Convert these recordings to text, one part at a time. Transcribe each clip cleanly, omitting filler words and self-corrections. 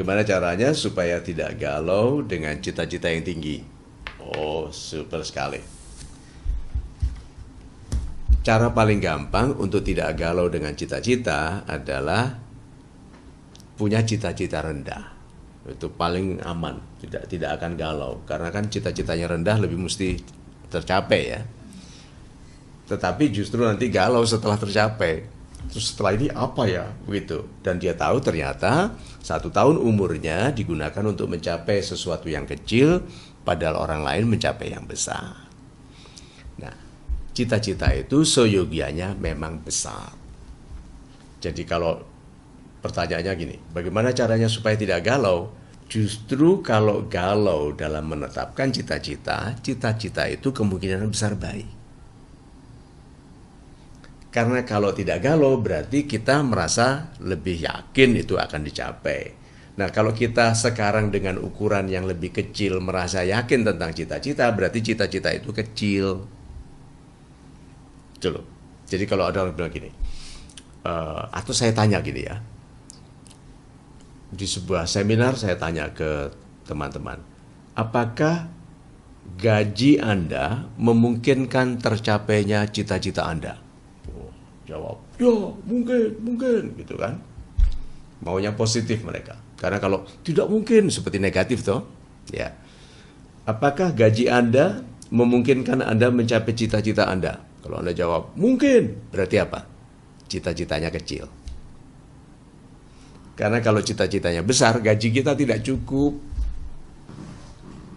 bagaimana caranya supaya tidak galau dengan cita-cita yang tinggi? Oh, super sekali. Cara paling gampang untuk tidak galau dengan cita-cita adalah punya cita-cita rendah. Itu paling aman, tidak akan galau. Karena kan cita-citanya rendah lebih mesti tercapai ya. Tetapi justru nanti galau setelah tercapai. Terus setelah ini apa ya? Begitu. Dan dia tahu ternyata 1 tahun umurnya digunakan untuk mencapai sesuatu yang kecil, padahal orang lain mencapai yang besar. Nah, cita-cita itu seyogianya memang besar. Jadi kalau pertanyaannya gini, bagaimana caranya supaya tidak galau? Justru kalau galau dalam menetapkan cita-cita, cita-cita itu kemungkinan besar baik. Karena kalau tidak galau berarti kita merasa lebih yakin itu akan dicapai. Nah, kalau kita sekarang dengan ukuran yang lebih kecil merasa yakin tentang cita-cita, berarti cita-cita itu kecil. Coba. Jadi kalau ada orang bilang gini, atau saya tanya gini ya, di sebuah seminar saya tanya ke teman-teman, apakah gaji Anda memungkinkan tercapainya cita-cita Anda? Jawab, ya mungkin gitu kan. Maunya positif mereka. Karena kalau tidak mungkin seperti negatif toh. Ya. Apakah gaji Anda memungkinkan Anda mencapai cita-cita Anda? Kalau Anda jawab mungkin, berarti apa? Cita-citanya kecil. Karena kalau cita-citanya besar, gaji kita tidak cukup.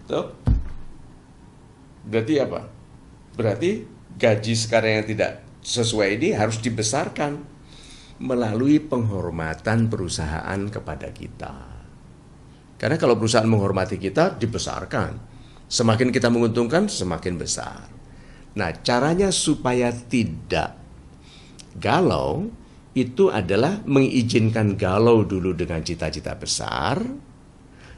Toh? Berarti apa? Berarti gaji sekarang yang tidak sesuai ini harus dibesarkan melalui penghormatan perusahaan kepada kita. Karena kalau perusahaan menghormati kita, dibesarkan. Semakin kita menguntungkan, semakin besar. Nah, caranya supaya tidak galau, itu adalah mengizinkan galau dulu dengan cita-cita besar.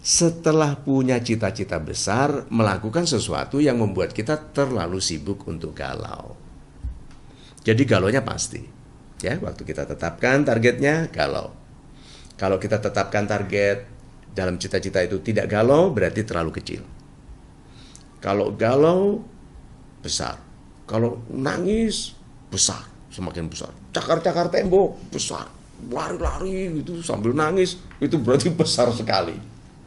Setelah punya cita-cita besar, melakukan sesuatu yang membuat kita terlalu sibuk untuk galau. Jadi galaunya pasti. Ya, waktu kita tetapkan targetnya, galau. Kalau kita tetapkan target dalam cita-cita itu tidak galau, berarti terlalu kecil. Kalau galau, besar. Kalau nangis, besar. Semakin besar. Cakar-cakar tembok, besar. Lari-lari gitu sambil nangis, itu berarti besar sekali.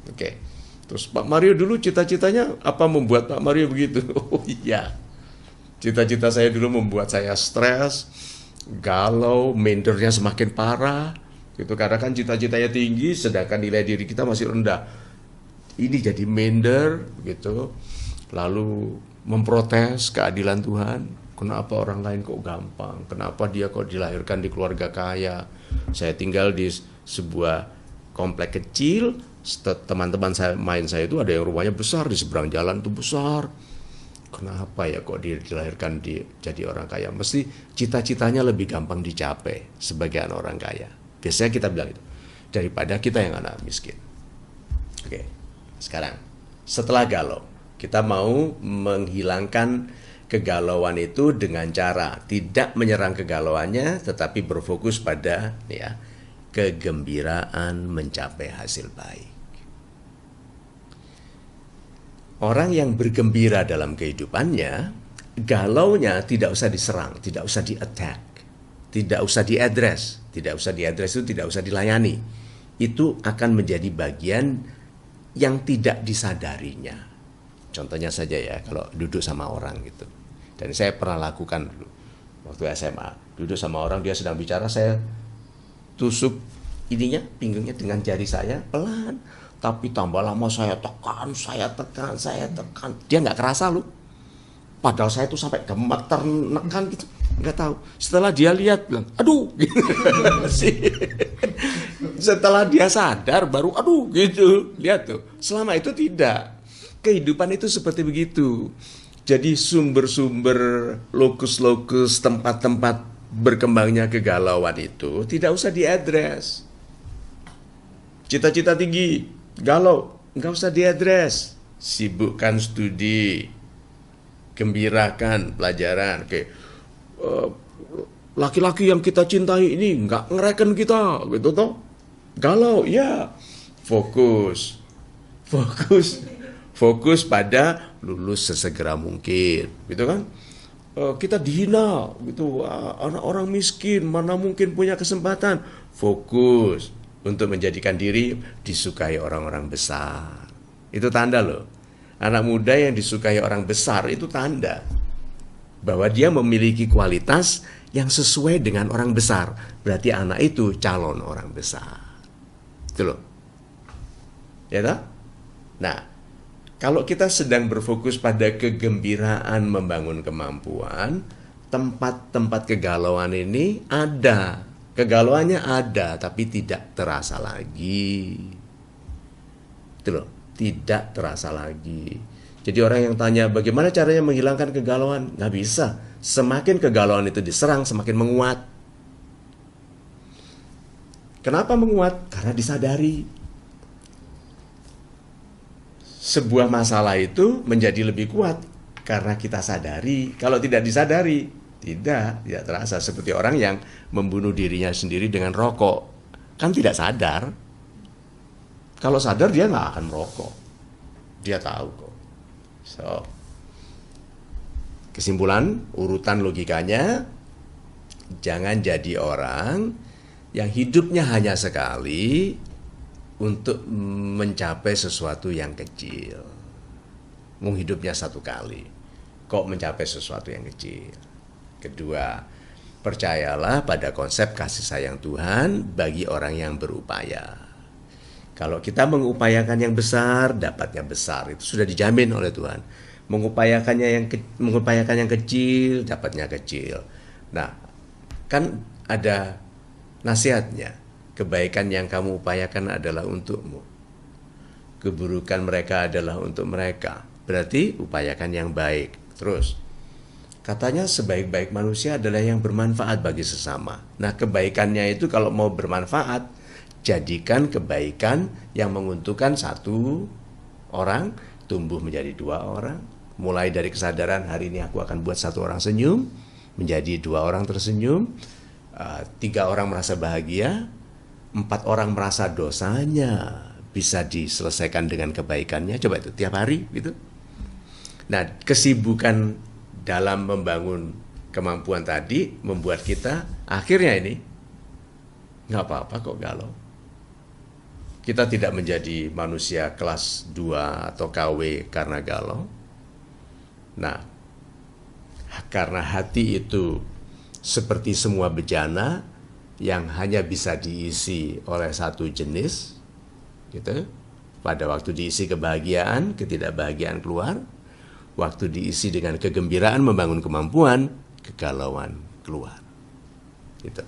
Oke. Terus Pak Mario dulu cita-citanya apa membuat Pak Mario begitu? Oh iya. Cita-cita saya dulu membuat saya stres, galau, mindernya semakin parah. Gitu, karena kan cita-citanya tinggi, sedangkan nilai diri kita masih rendah. Ini jadi minder, gitu. Lalu memprotes keadilan Tuhan. Kenapa orang lain kok gampang? Kenapa dia kok dilahirkan di keluarga kaya? Saya tinggal di sebuah komplek kecil. Teman-teman saya itu ada yang rumahnya besar, di seberang jalan itu besar. Kenapa ya kok dia dilahirkan jadi orang kaya? Mesti cita-citanya lebih gampang dicapai sebagai anak orang kaya. Biasanya kita bilang itu, daripada kita yang anak miskin. Oke, sekarang setelah galau, kita mau menghilangkan kegalauan itu dengan cara tidak menyerang kegalauannya, tetapi berfokus pada ya kegembiraan mencapai hasil baik. Orang yang bergembira dalam kehidupannya, galaunya tidak usah diserang, tidak usah di-attack, tidak usah di-address. Tidak usah di-address itu tidak usah dilayani. Itu akan menjadi bagian yang tidak disadarinya. Contohnya saja ya, kalau duduk sama orang gitu. Dan saya pernah lakukan dulu, waktu SMA. Duduk sama orang, dia sedang bicara, saya tusuk ininya, pinggangnya dengan jari saya, pelan. Tapi tambah lama saya tekan. Dia nggak kerasa loh. Padahal saya tuh sampai gemeter nekan gitu. Nggak tahu. Setelah dia lihat bilang, aduh. Setelah dia sadar baru aduh gitu. Lihat tuh. Selama itu tidak. Kehidupan itu seperti begitu. Jadi sumber-sumber, lokus-lokus, tempat-tempat berkembangnya kegalauan itu tidak usah diadres. Cita-cita tinggi, galau, nggak usah diadres. Sibukkan studi, gembirakan pelajaran. Oke, laki-laki yang kita cintai ini nggak ngereken kita, gitu toh? Galau, ya. fokus, fokus, fokus pada lulus sesegera mungkin, gitu kan? Kita dihina, gitu, anak orang miskin, mana mungkin punya kesempatan. Fokus untuk menjadikan diri disukai orang-orang besar. Itu tanda loh. Anak muda yang disukai orang besar itu tanda bahwa dia memiliki kualitas yang sesuai dengan orang besar. Berarti anak itu calon orang besar. Itu loh. Ya toh? Nah, kalau kita sedang berfokus pada kegembiraan membangun kemampuan, tempat-tempat kegalauan ini ada. Kegalauannya ada, tapi tidak terasa lagi. Itu loh, tidak terasa lagi. Jadi orang yang tanya bagaimana caranya menghilangkan kegalauan, nggak bisa. Semakin kegalauan itu diserang, semakin menguat. Kenapa menguat? Karena disadari. Sebuah masalah itu menjadi lebih kuat karena kita sadari. Kalau tidak disadari, tidak terasa. Seperti orang yang membunuh dirinya sendiri dengan rokok, kan tidak sadar. Kalau sadar dia nggak akan merokok. Dia tahu kok. So, kesimpulan, urutan logikanya, jangan jadi orang yang hidupnya hanya sekali untuk mencapai sesuatu yang kecil. Hidupnya satu kali, kok mencapai sesuatu yang kecil. Kedua, percayalah pada konsep kasih sayang Tuhan bagi orang yang berupaya. Kalau kita mengupayakan yang besar, dapatnya besar. Itu sudah dijamin oleh Tuhan. Mengupayakan yang kecil, dapatnya kecil. Nah, kan ada nasihatnya. Kebaikan yang kamu upayakan adalah untukmu. Keburukan mereka adalah untuk mereka. Berarti upayakan yang baik. Terus, katanya sebaik-baik manusia adalah yang bermanfaat bagi sesama. Nah, kebaikannya itu kalau mau bermanfaat, jadikan kebaikan yang menguntungkan satu orang, tumbuh menjadi dua orang. Mulai dari kesadaran hari ini aku akan buat satu orang senyum, menjadi dua orang tersenyum, 3 orang merasa bahagia, 4 orang merasa dosanya bisa diselesaikan dengan kebaikannya. Coba itu tiap hari gitu. Nah, kesibukan dalam membangun kemampuan tadi membuat kita akhirnya ini nggak apa-apa kok galau. Kita tidak menjadi manusia kelas 2 atau KW karena galau. Nah, karena hati itu seperti semua bejana yang hanya bisa diisi oleh satu jenis, gitu. Pada waktu diisi kebahagiaan, ketidakbahagiaan keluar. Waktu diisi dengan kegembiraan membangun kemampuan, kegalauan keluar. Gitu.